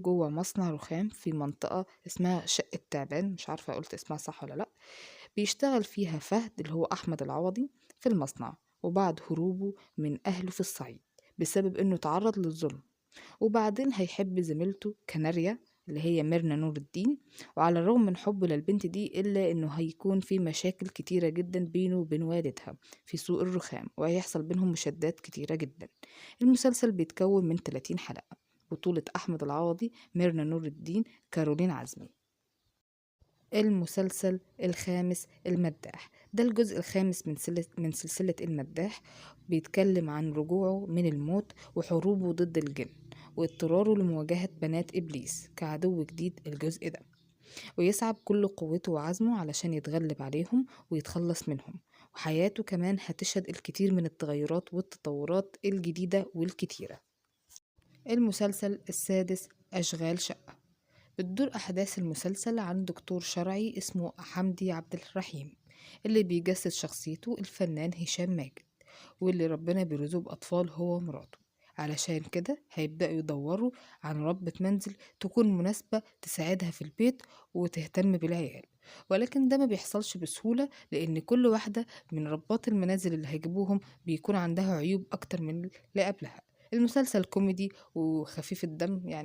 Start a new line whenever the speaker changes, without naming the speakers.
جوه مصنع رخام في منطقة اسمها شقة تعبان، مش عارفة قلت اسمها صح ولا لأ. بيشتغل فيها فهد اللي هو أحمد العوضي في المصنع، وبعد هروبه من أهله في الصعيد بسبب إنه تعرض للظلم. وبعدين هيحب زميلته كناريا اللي هي ميرنا نور الدين، وعلى الرغم من حبه للبنت دي إلا إنه هيكون في مشاكل كتيرة جدا بينه وبين والدها في سوق الرخام، وهيحصل بينهم مشادات كتيرة جدا. المسلسل بيتكون من 30 حلقة، بطولة أحمد العوضي، ميرنا نور الدين، كارولين عزمي. المسلسل الخامس المداح، ده الجزء الخامس من سلسلة المداح. بيتكلم عن رجوعه من الموت وحروبه ضد الجن، واضطراره لمواجهة بنات إبليس كعدو جديد الجزء ده، ويسعى بكل قوته وعزمه علشان يتغلب عليهم ويتخلص منهم. وحياته كمان هتشهد الكثير من التغيرات والتطورات الجديدة والكتيرة. المسلسل السادس أشغال شقة. بتدور أحداث المسلسل عن دكتور شرعي اسمه حمدي عبد الرحيم، اللي بيجسد شخصيته الفنان هشام ماجد، واللي ربنا بيرزقه بأطفال هو ومراته. علشان كده هيبدأوا يدوروا عن ربة منزل تكون مناسبة تساعدها في البيت وتهتم بالعيال. ولكن ده ما بيحصلش بسهولة، لأن كل واحدة من ربات المنازل اللي هيجيبوهم بيكون عندها عيوب أكتر من اللي قبلها. المسلسل كوميدي وخفيف الدم يعني.